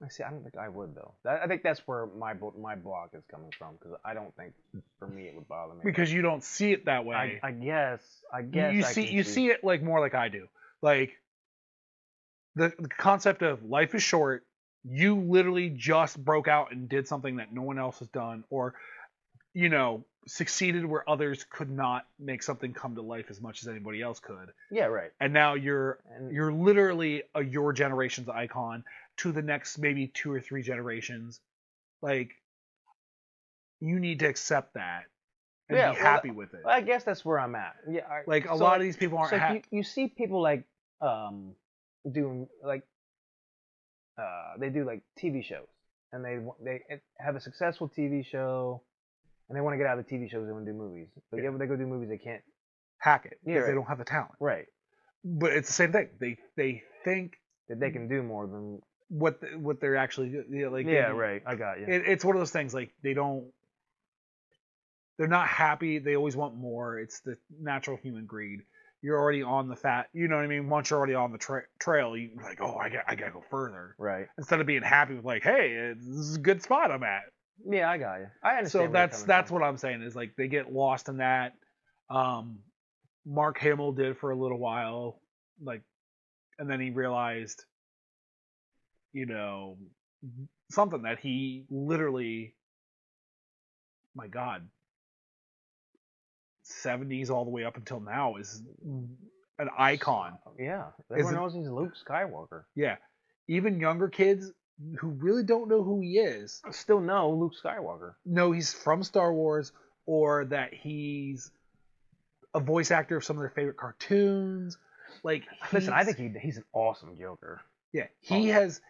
I see. I don't think I would though. I think that's where my block is coming from, because I don't think for me it would bother me. Because you don't see it that way. I guess. You see it like more like I do. Like the concept of life is short. You literally just broke out and did something that no one else has done, or you know, succeeded where others could not make something come to life as much as anybody else could. Yeah, right. And now you're literally your generation's icon to the next maybe 2 or 3 generations. Like, you need to accept that and be happy with it. I guess that's where I'm at. Yeah. Like a lot of these people aren't happy. You see people like doing like they do like TV shows, and they have a successful TV show, and they want to get out of the TV shows. They want to do movies. But they go do movies, they can't hack it because they don't have the talent. Right. But it's the same thing. They think that they can do more than what they're actually like. Yeah, right. I got you. It's one of those things like they're not happy. They always want more. It's the natural human greed. You're already on the you know what I mean? Once you're already on the trail, you're like, oh, I gotta go further. Right. Instead of being happy with like, hey, this is a good spot I'm at. Yeah, I got you. I understand. So that's what I'm saying is like they get lost in that. Mark Hamill did for a little while, like, and then he realized, you know, something that he literally, my God, 70s all the way up until now is an icon. Yeah, everyone knows he's Luke Skywalker. Yeah, even younger kids who really don't know who he is still know Luke Skywalker. Know he's from Star Wars, or that he's a voice actor of some of their favorite cartoons. Like, listen, I think he's an awesome Joker. Yeah, he has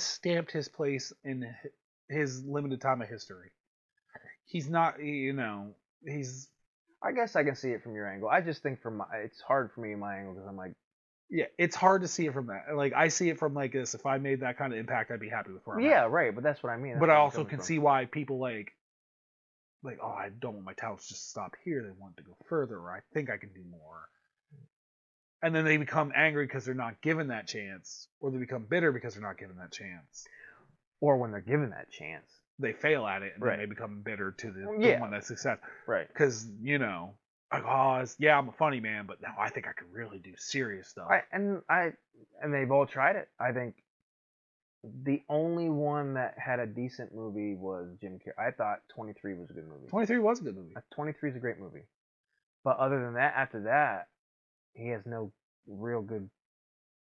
stamped his place in his limited time of history. He's not, you know, he's. I guess I can see it from your angle. I just think it's hard for me in my angle because I'm like. Yeah, it's hard to see it from that. Like, I see it from like this. If I made that kind of impact, I'd be happy with where I'm at. Right. But that's what I mean. But I also can see why people like, oh, I don't want my talents just to stop here. They want to go further, or I think I can do more. And then they become angry because they're not given that chance, or they become bitter because they're not given that chance. Or when they're given that chance, they fail at it, and then they become bitter to the one that's success. Right. Because, you know, like, oh, yeah, I'm a funny man, but now I think I could really do serious stuff. And they've all tried it. I think the only one that had a decent movie was Jim Carrey. I thought 23 was a good movie. 23 was a good movie. 23 is a great movie. But other than that, after that, he has no real good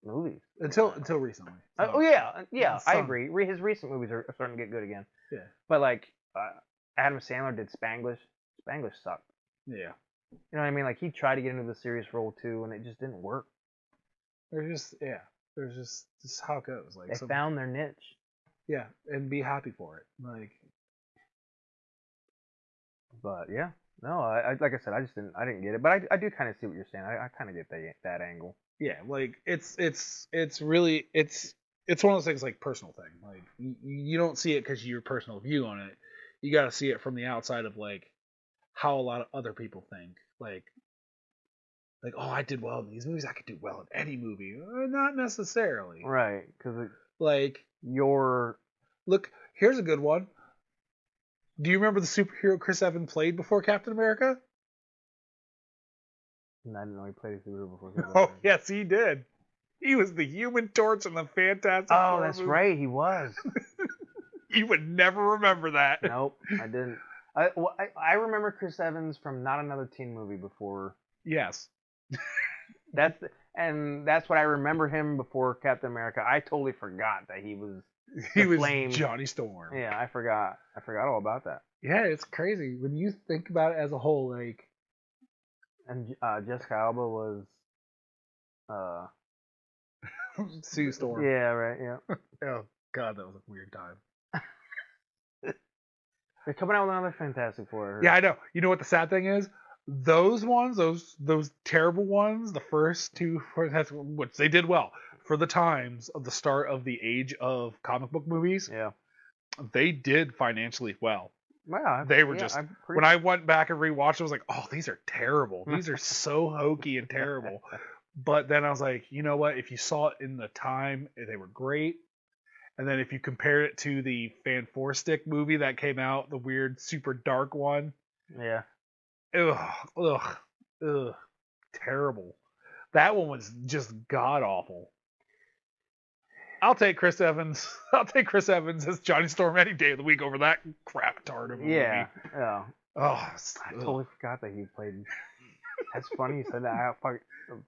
movies. Until recently. So. Oh yeah, I agree. His recent movies are starting to get good again. Yeah. But like Adam Sandler did Spanglish. Spanglish sucked. Yeah. You know what I mean? Like he tried to get into the serious role too, and it just didn't work. There's just how it goes. Like they found their niche. Yeah, and be happy for it. Like. But yeah, no, I like I said, I didn't get it, but I do kind of see what you're saying. I kind of get that angle. Yeah, like it's really it's one of those things like personal thing. Like you don't see it because your personal view on it. You got to see it from the outside of like how a lot of other people think. Like oh, I did well in these movies. I could do well in any movie. Not necessarily. Right, because like look. Here's a good one. Do you remember the superhero Chris Evans played before Captain America? I didn't know he played a superhero before. Oh yes, he did. He was the Human Torch in the Fantastic Four. Oh, that's right, he was. You would never remember that. Nope, I didn't. I remember Chris Evans from Not Another Teen Movie before. Yes. That's what I remember him before Captain America. I totally forgot that he was Flame. Johnny Storm. Yeah, I forgot all about that. Yeah, it's crazy when you think about it as a whole. Like, and Jessica Alba was Sue Storm. Yeah, right. Yeah. Oh God, that was a weird time. They're coming out with another Fantastic Four. Yeah, I know. You know what the sad thing is? Those ones, those terrible ones, the first two, which they did well for the times of the start of the age of comic book movies. Yeah, they did financially well. Yeah, they were just when I went back and rewatched, I was like, oh, these are terrible. These are so hokey and terrible. But then I was like, you know what? If you saw it in the time, they were great. And then if you compare it to the Fan Four Stick movie that came out, the weird, super dark one. Yeah. Ugh. Terrible. That one was just god awful. I'll take Chris Evans. I'll take Chris Evans as Johnny Storm any day of the week over that crap tart of a movie. Yeah. Oh, I totally forgot that he played. That's funny you said that. I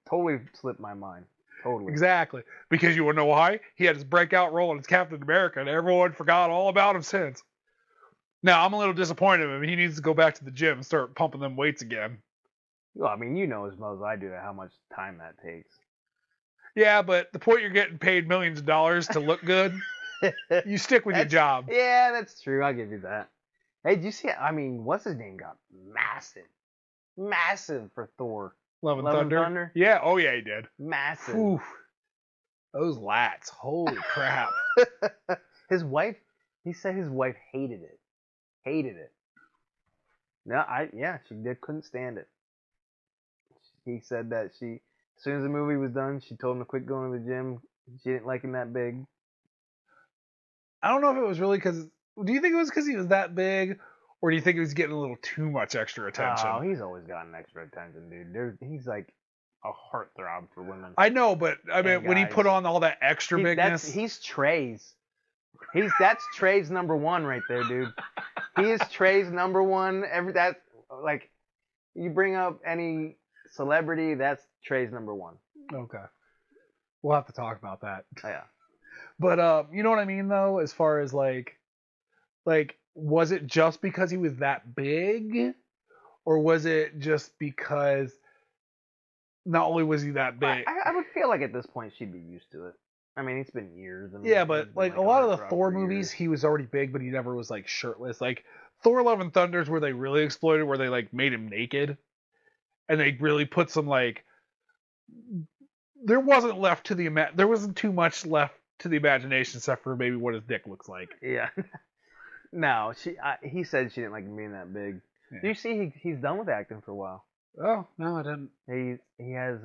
totally slipped my mind. Totally. Exactly. Because you want to know why? He had his breakout role as Captain America, and everyone forgot all about him since. Now, I'm a little disappointed in him. He needs to go back to the gym and start pumping them weights again. Well, I mean, you know as well as I do how much time that takes. Yeah, but the point you're getting paid millions of dollars to look good, you stick with your job. Yeah, that's true. I'll give you that. Hey, did you see? I mean, what's his name got massive for Thor. Love and Thunder. Yeah. Oh yeah, he did. Massive. Whew. Those lats. Holy crap. His wife. He said his wife hated it. No, she couldn't stand it. He said that as soon as the movie was done, she told him to quit going to the gym. She didn't like him that big. I don't know if it was really because. Do you think it was because he was that big, or do you think he was getting a little too much extra attention? Oh, he's always gotten extra attention, dude. He's like a heartthrob for women. I know, but I mean, when he put on all that extra bigness, he's Trey's. That's Trey's number one right there, dude. He is Trey's number one. You bring up any celebrity, that's Trey's number one. Okay, we'll have to talk about that. Oh, yeah, but you know what I mean though, as far as like, was it just because he was that big, or was it just because not only was he that big? I would feel like at this point she'd be used to it. I mean, it's been years. Yeah, but like a lot of the Thor movies, he was already big, but he never was like shirtless. Like Thor: Love and Thunder is where they really exploited, where they like made him naked, and they really put some like. There wasn't too much left to the imagination except for maybe what his dick looks like. Yeah. No, he said she didn't like him being that big. Yeah. Do you see he's done with acting for a while? Oh no, I didn't. He has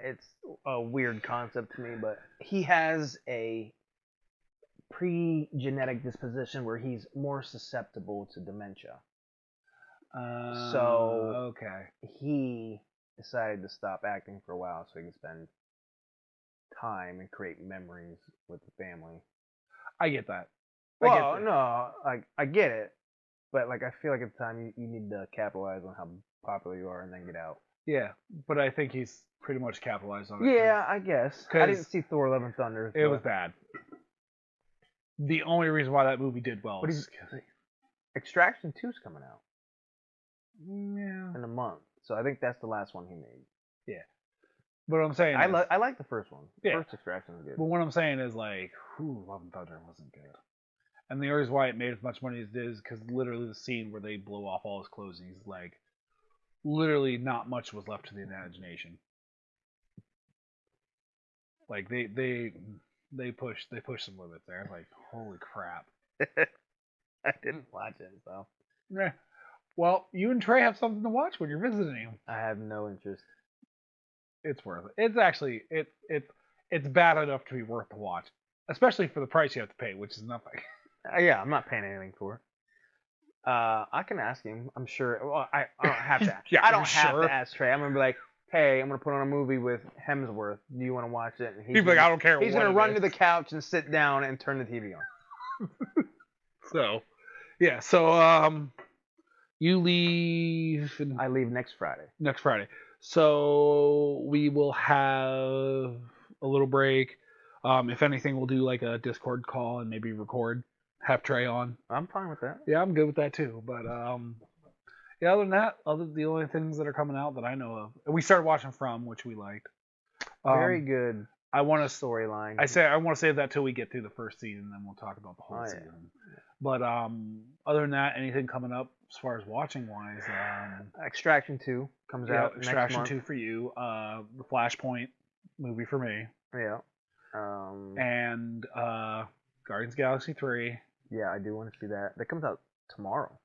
it's a weird concept to me, but he has a pre-genetic disposition where he's more susceptible to dementia. So okay. he decided to stop acting for a while so he can spend time and create memories with the family. I get that. Well, no, like I get it, but like I feel like at the time you need to capitalize on how popular you are and then get out. Yeah, but I think he's pretty much capitalized on it. Yeah, I guess. I didn't see Thor: Love and Thunder. It was bad. The only reason why that movie did well is Extraction 2's coming out yeah. in a month, so I think that's the last one he made. Yeah, but what I'm saying I like the first one. The first Extraction was good. But what I'm saying is like, Love and Thunder wasn't good. And the reason why it made as much money as it is because literally the scene where they blow off all his clothes, he's like, literally not much was left to the imagination. Like they pushed some limits there. Like, holy crap. I didn't watch it, so. Yeah. Well, you and Trey have something to watch when you're visiting him. I have no interest. It's worth it. It's actually it's bad enough to be worth the watch, especially for the price you have to pay, which is nothing. Yeah, I'm not paying anything for it. I can ask him. I'm sure. Well, I don't have to. Yeah, I don't have sure? to ask Trey. I'm gonna be like, hey, I'm gonna put on a movie with Hemsworth. Do you want to watch it? And he's like, I don't care. He's gonna run to the couch and sit down and turn the TV on. So, yeah. So, you leave. I leave next Friday. Next Friday. So we will have a little break. If anything, we'll do like a Discord call and maybe record. Have Trey on. I'm fine with that. Yeah, I'm good with that too. But yeah, other than that, the only things that are coming out that I know of, we started watching From, which we liked. Very good. I want to storyline. I want to save that till we get through the first season, and then we'll talk about the whole season. Yeah. But other than that, anything coming up as far as watching wise? Extraction 2 comes out. Extraction next month. 2 for you. The Flashpoint movie for me. Yeah. And Guardians of the Galaxy 3. Yeah, I do want to see that. That comes out tomorrow.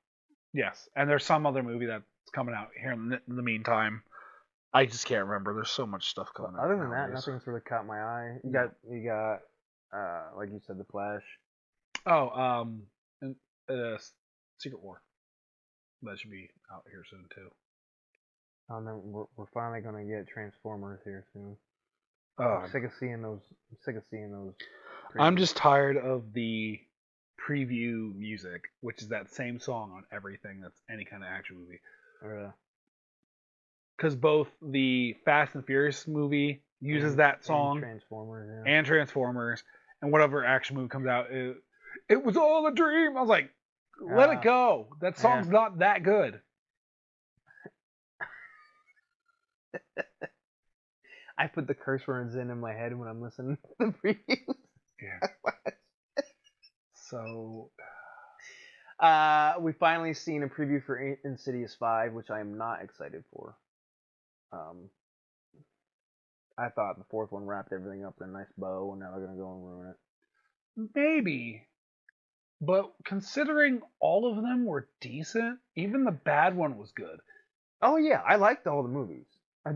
Yes, and there's some other movie that's coming out here in the meantime. I just can't remember. There's so much stuff coming out. Other than that, nothing's really caught my eye. You got, like you said, The Flash. Oh, Secret War. That should be out here soon too. And then we're finally gonna get Transformers here soon. I'm sick of seeing those. I'm just tired of the preview music, which is that same song on everything that's any kind of action movie. Because both the Fast and Furious movie uses that song, and Transformers, and whatever action movie comes out, it was all a dream. I was like, let it go. That song's not that good. I put the curse words in my head when I'm listening to the previews. Yeah. So, we finally seen a preview for Insidious 5, which I am not excited for. I thought the fourth one wrapped everything up in a nice bow, and now they're gonna go and ruin it. Maybe, but considering all of them were decent, even the bad one was good. Oh yeah, I liked all the movies.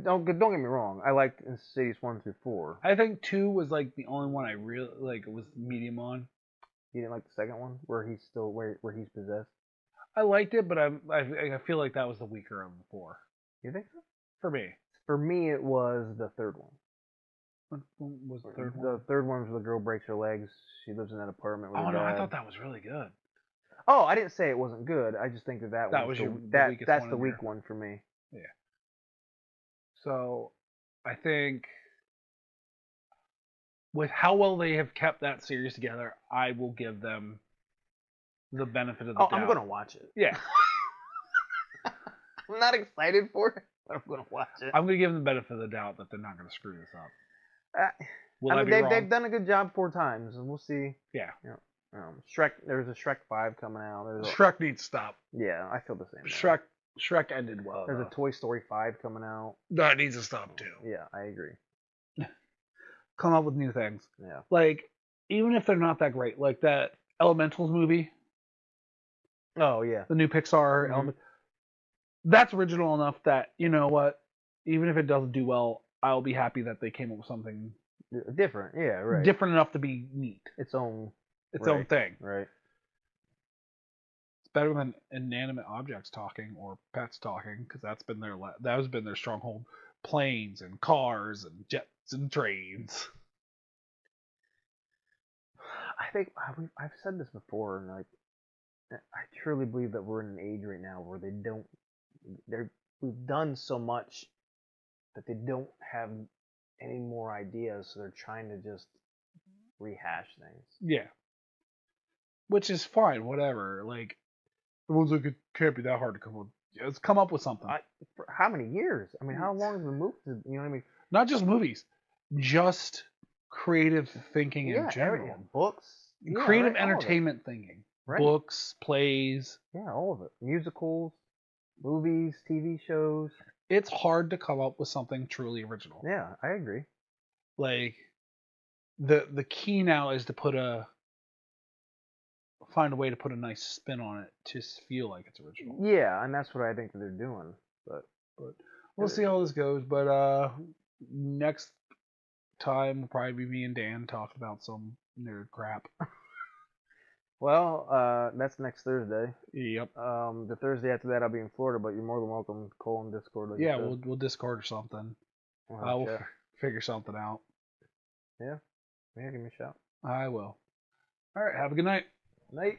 Don't get me wrong. I liked Insidious 1 through 4. I think 2 was like the only one I really like. It was medium on. You didn't like the second one where he's still where he's possessed? I liked it, but I feel like that was the weaker of the 4. You think so? For me. For me, it was the third one. What was the third one? The third one was where the girl breaks her legs. She lives in that apartment with her dad. I thought that was really good. Oh, I didn't say it wasn't good. I just think that was that's the weak one for me. Yeah. So, I think with how well they have kept that series together, I will give them the benefit of the doubt. I'm gonna watch it. Yeah. I'm not excited for it, but I'm gonna watch it. I'm gonna give them the benefit of the doubt that they're not gonna screw this up. They've done a good job 4 times, and we'll see. Yeah. Shrek. There's a Shrek 5 coming out. Shrek needs to stop. Yeah, I feel the same. Shrek ended well. There's a Toy Story 5 coming out. That needs to stop too. Yeah, I agree. Come up with new things. Yeah. Like, even if they're not that great, like that Elementals movie. Oh yeah. The new Pixar Element. That's original enough that, you know what, even if it doesn't do well, I'll be happy that they came up with something different. Yeah, right. Different enough to be neat. Its own thing. Right. better than inanimate objects talking or pets talking, because that has been their stronghold. Planes and cars and jets and trains. I think I've said this before, and like I truly believe that we're in an age right now where we've done so much that they don't have any more ideas, so they're trying to just rehash things. Yeah, which is fine, whatever. Like, everyone's like, it can't be that hard to come up. Let's come up with something. For how many years? I mean, how long has the movie? You know what I mean? Not just movies, just creative thinking in Yeah, general. books, Creative right, entertainment thinking. right. Books, plays. Yeah, all of it. Musicals, movies, TV shows. It's hard to come up with something truly original. Yeah, I agree. Like, the key now is to find a way to put a nice spin on it to feel like it's original. Yeah, and that's what I think that they're doing. But we'll see how this goes. But next time will probably be me and Dan talking about some nerd crap. Well, that's next Thursday. Yep. The Thursday after that, I'll be in Florida, but you're more than welcome to call on Discord. Like yeah, we'll Discord or something. We'll figure something out. Yeah, give me a shout. I will. All right, have a good night. Night.